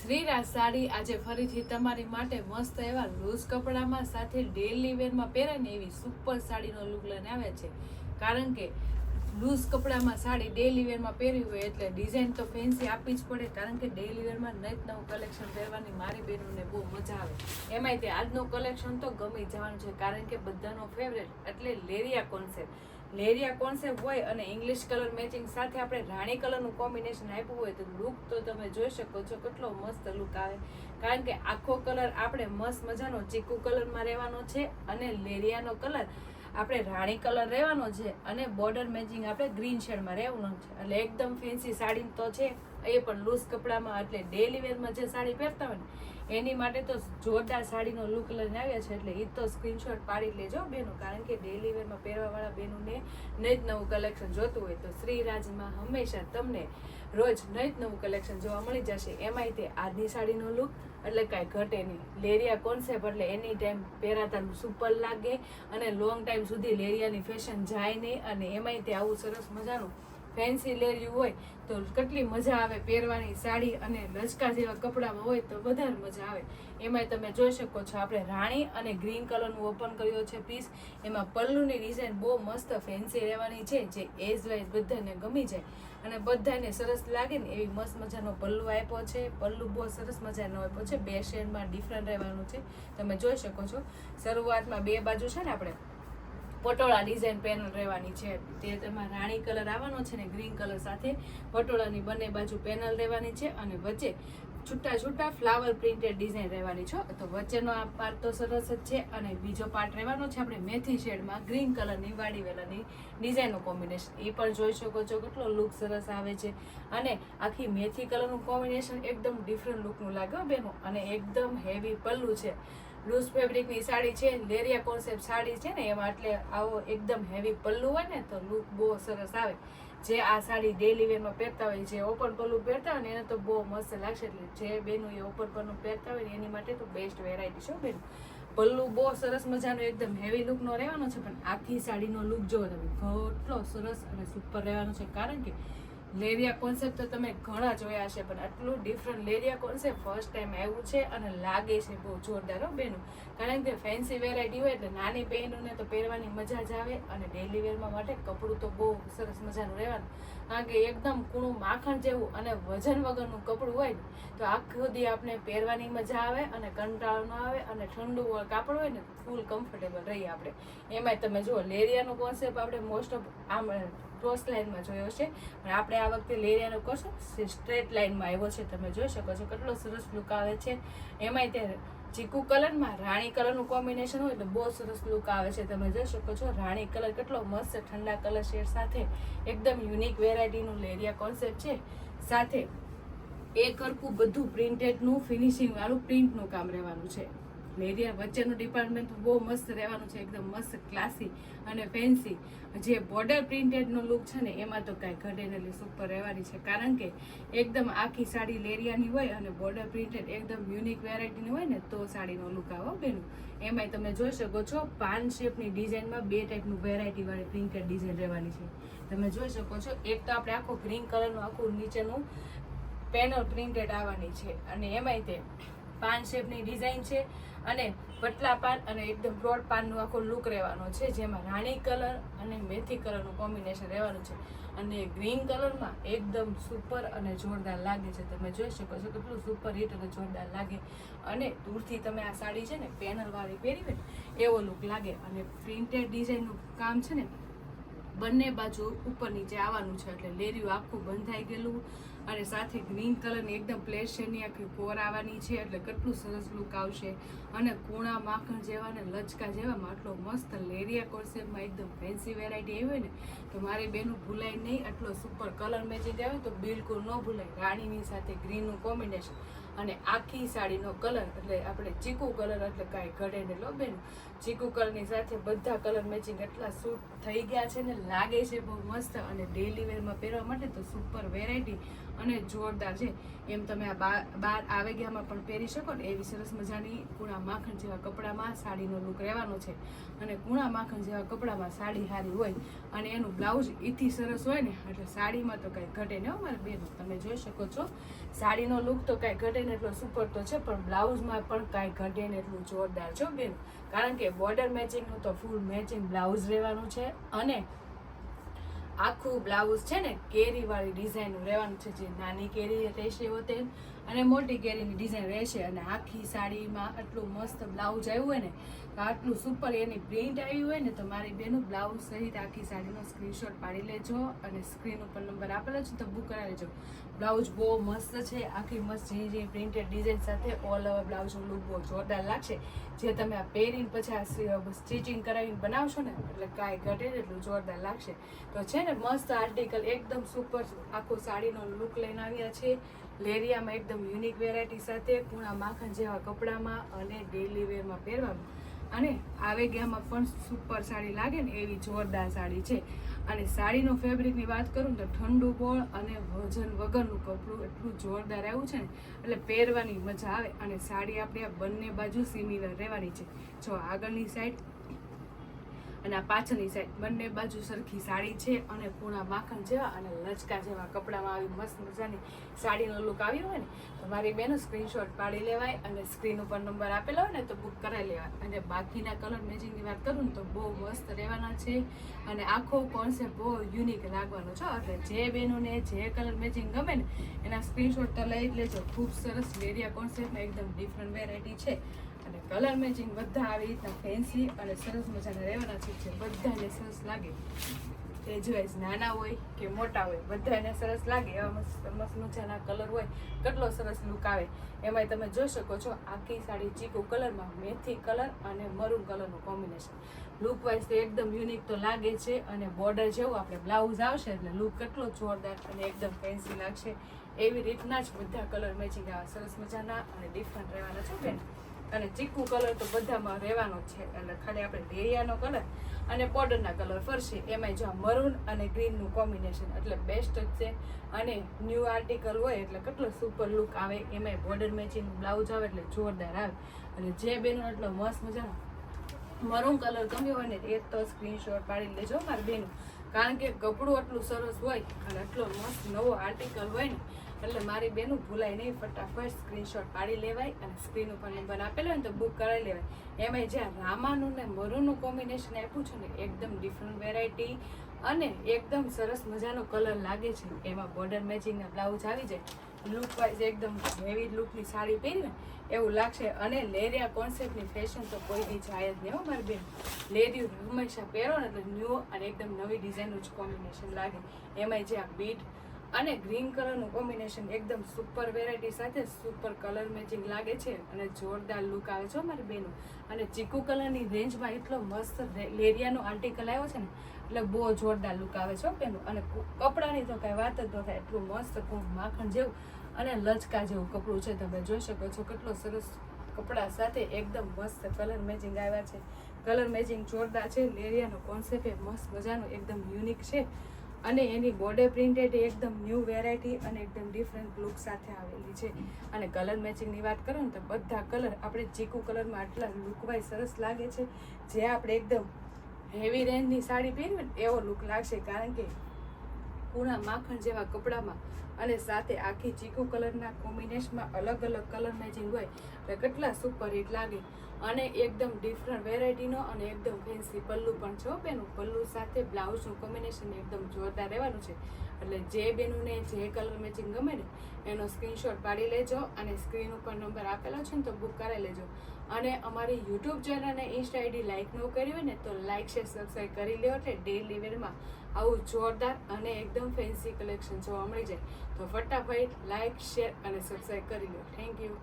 શ્રીરાજ સાડી આજે ફરીથી તમારી માટે મસ્ત એવા લૂઝ કપડામાં સાથે ડેલી વેરમાં પહેરાય ને એવી સુપર સાડીનો લુક લઈને આવે છે. કારણ કે લૂઝ કપડામાં સાડી ડેલી વેરમાં પહેરવી હોય એટલે ડિઝાઇન તો ફેન્સી આપવી જ પડે. કારણ કે ડેલી વેરમાં નત નવું કલેક્શન પહેરવાની મારી બહેનોને બહુ મજા આવે. એમાંય તે આજનું કલેક્શન તો ગમી જવાનું છે. કારણ કે બધાનો ફેવરેટ એટલે લેરિયા કોન્સેપ્ટ. લેરિયા કોન્સેપ્ટ હોય અને ઇંગ્લિશ કલર મેચિંગ સાથે આપણે રાણી કલરનું કોમ્બિનેશન આપ્યું હોય તો લુક તો તમે જોઈ શકો છો કેટલો મસ્ત લુક આવે. કારણ કે આખો કલર આપણે મસ્ત મજાનો ચીકુ કલરમાં રહેવાનો છે અને લેરિયાનો કલર આપણે રાણી કલર રહેવાનો છે અને બોર્ડર મેચિંગ આપણે ગ્રીન શેડમાં રહેવાનું છે. એટલે એકદમ ફેન્સી સાડી તો છે, એ પણ લૂઝ કપડામાં. એટલે ડેલી વેરમાં જે સાડી પહેરતા હોય ને એની માટે તો જોરદાર સાડીનો લુક લઈને આવ્યા છે. એટલે એ તો સ્ક્રીનશોટ પાડી લેજો બેનો. કારણ કે ડેલી વેરમાં પહેરવાવાળા બહેનોને નત નવું કલેક્શન જોતું હોય તો શ્રીરાજમાં હંમેશા તમને રોજ નત નવું કલેક્શન જોવા મળી જશે. એમાંય તે આજની સાડીનો લુક એટલે કાંઈ ઘટે નહીં. લેરિયા કોન્સેપ્ટ એટલે એની ટાઈમ પહેરાતા સુપર લાગે અને લોંગ ટાઈમ સુધી લેરિયાની ફેશન જાય નહીં. અને એમાંય તે આવું સરસ મજાનું ફેન્સી લેરિયું હોય તો કેટલી મજા આવે પહેરવાની સાડી. અને લચકા જેવા કપડામાં હોય તો વધારે મજા આવે. એમાંય તમે જોઈ શકો છો આપણે રાણી અને ગ્રીન કલરનું ઓપન કર્યો છે પીસ. એમાં પલ્લુની ડિઝાઇન બહુ મસ્ત ફેન્સી રહેવાની છે, જે એજ વાઇઝ બધાને ગમી જાય અને બધાને સરસ લાગે ને એવી મસ્ત મજાનો પલ્લુ આપ્યો છે. પલ્લુ બહુ સરસ મજાનો આપ્યો છે, બે શેડમાં ડિફરન્ટ રહેવાનું છે. તમે જોઈ શકો છો શરૂઆતમાં બે બાજુ છે ને આપણે પટોળા ડિઝાઇન પેનલ રહેવાની છે. તે તેમાં રાણી કલર આવવાનો છે ને ગ્રીન કલર સાથે પટોળાની બંને બાજુ પેનલ રહેવાની છે અને વચ્ચે છૂટા છૂટા ફ્લાવર પ્રિન્ટેડ ડિઝાઇન રહેવાની છે. તો વચ્ચેનો આ પાર્ટ તો સરસ જ છે અને બીજો પાર્ટ રહેવાનો છે આપણે મેથી શેડમાં ગ્રીન કલરની વાડી વેલાની ડિઝાઇનનું કોમ્બિનેશન. એ પણ જોઈ શકો છો કેટલો લુક સરસ આવે છે. અને આખી મેથી કલરનું કોમ્બિનેશન એકદમ ડિફરન્ટ લુકનું લાગે બેનો. અને એકદમ હેવી પલ્લુ છે. લૂઝ ફેબ્રિકની સાડી છે, લેરિયા કોન્સેપ્ટ સાડી છે ને એમાં. એટલે આવો એકદમ હેવી પલ્લુ હોય ને તો લુક બહુ સરસ આવે. જે આ સાડી ડેલી વેરમાં પહેરતા હોય, જે ઓપન પલ્લુ પહેરતા હોય ને એને તો બહુ મસ્ત લાગશે. એટલે જે બેનો એ ઓપન પલ્લુ પહેરતા હોય ને એની માટે તો બેસ્ટ વેરાયટી છે બેન. પલ્લુ બહુ સરસ મજાનો એકદમ હેવી લુકનો રહેવાનો છે, પણ આખી સાડીનો લુક જોવો તમે કેટલો સરસ અને સુપર રહેવાનો છે. કારણ કે લેરિયા કોન્સેપ્ટ તો તમે ઘણા જોયા હશે, પણ આટલું ડિફરન્ટ લેરિયા કોન્સેપ્ટ ફર્સ્ટ ટાઈમ આવ્યું છે અને લાગે છે બહુ જોરદાર હો બેનું. કારણ કે ફેન્સી વેરાયટી હોય એટલે નાની બહેનોને તો પહેરવાની મજા જ આવે અને ડેલી વેરમાં માટે કપડું તો બહુ સરસ મજાનું રહેવાનું. કારણ કે એકદમ કૂણું માખણ જેવું અને વજન વગરનું કપડું હોય ને તો આખો દી આપણે પહેરવાની મજા આવે અને કંટાળો ન આવે અને ઠંડુ કાપડ હોય ને ફૂલ કમ્ફર્ટેબલ રહીએ આપણે. એમાંય તમે જુઓ લેરિયાનો કોન્સેપ્ટ આપણે મોસ્ટ ઓફ આમ ક્રોસ લાઇનમાં જોયો છે, પણ આપણે આ વખતે લેરિયાનો કોન્સેપ્ટ સ્ટ્રેટ લાઇનમાં આવ્યો છે. તમે જોઈ શકો છો કેટલો સરસ લુક આવે છે. એમાંય તે ચીકુ કલરમાં રાણી કલરનું કોમ્બિનેશન હોય તો બહુ સરસ લુક આવે છે. તમે જોઈ શકો છો રાણી કલર કેટલો મસ્ત ઠંડા કલર શેડ સાથે એકદમ યુનિક વેરાયટીનું લેરિયા કોન્સેપ્ટ છે. સાથે એક હરખું બધું પ્રિન્ટેડનું ફિનિશિંગ વાળું પ્રિન્ટનું કામ રહેવાનું છે. લેરિયા વચ્ચેનું ડિપાર્ટમેન્ટ બહુ મસ્ત રહેવાનું છે, એકદમ મસ્ત ક્લાસી અને ફેન્સી. જે બોર્ડર પ્રિન્ટેડનો લુક છે ને એમાં તો કાંઈ ઘટે નથી, સુપર રહેવાની છે. કારણ કે એકદમ આખી સાડી લેરિયાની હોય અને બોર્ડર પ્રિન્ટેડ એકદમ યુનિક વેરાયટીની હોય ને તો સાડીનો લુક આવો બેનું. એમાંય તમે જોઈ શકો છો પાન શેપની ડિઝાઇનમાં બે ટાઈપનું વેરાયટીવાળી પ્રિન્ટેડ ડિઝાઇન રહેવાની છે. તમે જોઈ શકો છો એક તો આપણે આખું ગ્રીન કલરનું આખું નીચેનું પેનલ પ્રિન્ટેડ આવવાની છે અને એમાંય તે પાન શેપની ડિઝાઇન છે અને પતલા પાન અને એકદમ બ્રોડ પાનનું આખો લુક રહેવાનો છે, જેમાં રાણી કલર અને મેથી કલરનું કોમ્બિનેશન રહેવાનું છે. અને ગ્રીન કલરમાં એકદમ સુપર અને જોરદાર લાગે છે. તમે જોઈ શકો છો કેટલું સુપર હિટ અને જોરદાર લાગે. અને દૂરથી તમે આ સાડી છે ને પેનલવાળી પહેરી હોય ને એવો લુક લાગે. અને પ્રિન્ટેડ ડિઝાઇનનું કામ છે ને બંને બાજુ ઉપર નીચે આવવાનું છે. એટલે લેરિયું આખું બંધાઈ ગયેલું અને સાથે ગ્રીન કલરની એકદમ પ્લેટ શેડની આખી કોર આવવાની છે. એટલે કેટલું સરસ લુક આવશે. અને કૂણા માખણ જેવા ને લચકા જેવામાં આટલો મસ્ત લેરિયા કોન્સેપ્ટમાં એકદમ ફેન્સી વેરાયટી આવી હોય ને તો મારી બેનું ભૂલાય નહીં. આટલો સુપર કલર મેચિંગ આવે તો બિલકુલ ન ભૂલાય. રાણીની સાથે ગ્રીનનું કોમ્બિનેશન અને આખી સાડીનો કલર એટલે આપણે ચીકુ કલર એટલે કાંઈ ઘટે ને લો બેન. ચીકુ કલરની સાથે બધા કલર મેચિંગ એટલા સૂટ થઈ ગયા છે ને લાગે છે બહુ મસ્ત. અને ડેલી વેરમાં પહેરવા માટે તો સુપર વેરાયટી અને જોરદાર છે. એમ તમે આ બાર આવે ગયામાં પણ પહેરી શકો ને એવી સરસ મજાની કૂણા માખણ જેવા કપડામાં સાડીનો લુક રહેવાનો છે. અને કૂણા માખણ જેવા કપડામાં સાડી સારી હોય અને એનું બ્લાઉઝ ઈથી સરસ હોય ને એટલે સાડીમાં તો કાંઈ ઘટે નહીં. અમારે બેન તમે જોઈ શકો છો સાડીનો લુક તો કાંઈ ઘટે ને એટલો સુપર તો છે, પણ બ્લાઉઝમાં પણ કાંઈ ઘટે ને એટલું જોરદાર છો બેન. કારણ કે બોર્ડર મેચિંગનું તો ફૂલ મેચિંગ બ્લાઉઝ રહેવાનું છે, અને આખું બ્લાઉઝ છે ને કેરીવાળી ડિઝાઇનનું રહેવાનું છે, જે નાની કેરી રહેશે હોતે અને મોટી કેરીની ડિઝાઇન રહેશે. અને આખી સાડીમાં આટલું મસ્ત બ્લાઉઝ આવ્યું હોય ને, તો આટલું સુપર એની પ્રિન્ટ આવી હોય ને, તો મારી બેનું બ્લાઉઝ સહિત આખી સાડીનો સ્ક્રીનશોટ પાડી લેજો, અને સ્ક્રીન ઉપર નંબર આપેલો છે તો બુક કરાવી લેજો. બ્લાઉઝ બહુ મસ્ત છે, આખી મસ્ત ઝીણી પ્રિન્ટેડ ડિઝાઇન સાથે ઓલ ઓવર બ્લાઉઝનું લુક બહુ જોરદાર લાગશે. જે તમે આ પહેરીને પછી આ સ્ટિચિંગ કરાવીને બનાવશો ને, એટલે કાંઈ ઘટે ને એટલું જોરદાર લાગશે. તો છે ને મસ્ત આર્ટિકલ એકદમ સુપર આખો સાડીનો લુક લઈને આવ્યા છે, લેરિયામાં એકદમ યુનિક વેરાયટી સાથે, પૂણા માખણ જેવા કપડામાં અને ડેલી વેરમાં પહેરવામાં, અને આવેગિયામાં પણ સુપર સાડી લાગે ને એવી જોરદાર સાડી છે. અને સાડીનો ફેબ્રિકની વાત કરું ને તો ઠંડુ બોળ અને વજન વગરનું કપડું એટલું જોરદાર આવ્યું છે ને, એટલે પહેરવાની મજા આવે. અને સાડી આપણે આ બંને બાજુ સિમિલર રહેવાની છે. જો આગળની સાઈડ અને આ પાછળની સાઈડ બંને બાજુ સરખી સાડી છે, અને પૂણા માખણ જેવા અને લચકા જેવા કપડામાં આવી મસ્ત મજાની સાડીનો લુક આવ્યો હોય ને, તો મારી બેનો સ્ક્રીનશોટ પાડી લેવાય, અને સ્ક્રીન ઉપર નંબર આપેલો હોય ને તો બુક કરાવી લેવાય. અને બાકીના કલર મેચિંગની વાત કરું ને તો બહુ મસ્ત રહેવાના છે, અને આખો કોન્સેપ્ટ બહુ યુનિક લાગવાનો છે. એટલે જે બેનોને જે કલર મેચિંગ ગમે ને એના સ્ક્રીનશોટ તો લઈ જ લેજો. ખૂબ સરસ લેરિયા કોન્સેપ્ટમાં એકદમ ડિફરન્ટ વેરાયટી છે, અને કલર મેચિંગ બધા આવી રીતના ફેન્સી અને સરસ મજાના રહેવાના છે, જે બધાને સરસ લાગે. એ જોઈશ નાના હોય કે મોટા હોય બધાને સરસ લાગે એવા મસ્ત મજાના કલર હોય, કેટલો સરસ લુક આવે. એમાંય તમે જોઈ શકો છો આખી સાડી ચીકુ કલરમાં મેથી કલર અને મરૂન કલરનું કોમ્બિનેશન. લુક વાઇઝ તો એકદમ યુનિક તો લાગે છે, અને બોર્ડર જેવું આપણે બ્લાઉઝ આવશે એટલે લુક કેટલો જોરદાર અને એકદમ ફેન્સી લાગશે. એવી રીતના જ બધા કલર મેચિંગ આવા સરસ મજાના અને ડિફરન્ટ રહેવાના છે બેન. અને ચીકુ કલર તો બધામાં રહેવાનો જ છે, એટલે ખાલી આપણે ડેરિયાનો કલર અને બોર્ડરના કલર ફરશે. એમાંય જો મરૂન અને ગ્રીનનું કોમ્બિનેશન એટલે બેસ્ટ જ છે, અને ન્યૂ આર્ટિકલ હોય એટલે કેટલો સુપર લુક આવે. એમાંય બોર્ડર મેચિંગ બ્લાઉઝ આવે એટલે જોરદાર આવે. અને જે બેનો એટલો મસ્ત મજાનો મરૂન કલર ગમ્યો હોય ને એ તો સ્ક્રીનશોટ પાડી લેજો મારી બેનું, કારણ કે કપડું આટલું સરસ હોય અને આટલો મસ્ત નવો આર્ટિકલ હોય ને, એટલે મારી બેનું ભૂલાય નહીં, ફટાફટ સ્ક્રીનશોટ પાડી લેવાય, અને સ્ક્રીન ઉપર નંબર આપેલો હોય ને તો બુક કરાવી લેવાય. એમાંય જ્યાં રામાનું ને મરૂનનું કોમ્બિનેશન આપ્યું છે ને, એકદમ ડિફરન્ટ વેરાયટી અને એકદમ સરસ મજાનો કલર લાગે છે. એમાં બોર્ડર મેચિંગના બ્લાઉઝ આવી જાય, લુક વાઇઝ એકદમ હેવી લુકની સાડી પહેરીને એવું લાગશે. અને લેરિયા કોન્સેપ્ટની ફેશન તો કોઈ બી જાય જ નહીં હો મારી બેન. લેરિયું હંમેશા પહેરો ને એટલે ન્યૂ અને એકદમ નવી ડિઝાઇનનું જ કોમ્બિનેશન લાગે. એમાંય જે આ બીટ અને ગ્રીન કલરનું કોમ્બિનેશન એકદમ સુપર વેરાયટી સાથે સુપર કલર મેચિંગ લાગે છે, અને જોરદાર લુક આવે છે મારી બેનું. અને ચીકુ કલરની રેન્જમાં એટલો મસ્ત લેરિયાનો આર્ટિકલ આવ્યો છે ને, એટલે બહુ જોરદાર લુક આવે છે બેનું. અને કપડાની તો કાંઈ વાત જ ન થાય, એટલું મસ્ત માખણ જેવું અને લચકા જેવું કપડું છે. તમે જોઈ શકો છો કેટલો સરસ કપડા સાથે એકદમ મસ્ત કલર મેચિંગ આવ્યા છે. કલર મેચિંગ જોરદાર છે. લેરિયાનો કોન્સેપ્ટ મસ્ત મજાનો એકદમ યુનિક છે, અને એની બોર્ડર પ્રિન્ટેડ એકદમ ન્યૂ વેરાયટી અને એકદમ ડિફરન્ટ લુક સાથે આવેલી છે. અને કલર મેચિંગની વાત કરું ને તો બધા કલર આપણે ચીકુ કલરમાં આટલા લુકવાઇઝ સરસ લાગે છે, જે આપણે એકદમ હેવી રેન્જની સાડી પહેરવી ને એવો લુક લાગશે. કારણ કે પૂણા માખણ જેવા કપડામાં અને સાથે આખી ચીકુ કલરના કોમ્બિનેશનમાં અલગ અલગ કલર મેચિંગ હોય એટલે કેટલા સુપર હિટ લાગે. અને એકદમ ડિફરન્ટ વેરાયટીનો અને એકદમ ફેન્સી પલ્લુ પણ છે બેનું. પલ્લુ સાથે બ્લાઉઝનું કોમ્બિનેશન એકદમ જોરદાર રહેવાનું છે. એટલે જે બેનુંને જે કલર મેચિંગ ગમે ને એનો સ્ક્રીનશોટ પાડી લેજો, અને સ્ક્રીન ઉપર નંબર આપેલો છે ને તો બુક કરાવી લેજો. અને અમારી યુટ્યુબ ચેનલ અને ઇન્સ્ટા આઈડી લાઇક ન કરી હોય ને તો લાઇક શેર સબસ્ક્રાઈબ કરી લો, એટલે ડેલી વેરમાં આવું જોરદાર અને એકદમ ફેન્સી કલેક્શન જોવા મળી જાય. તો ફટાફટ લાઇક શેર અને સબસ્ક્રાઈબ કરી લો. Thank you.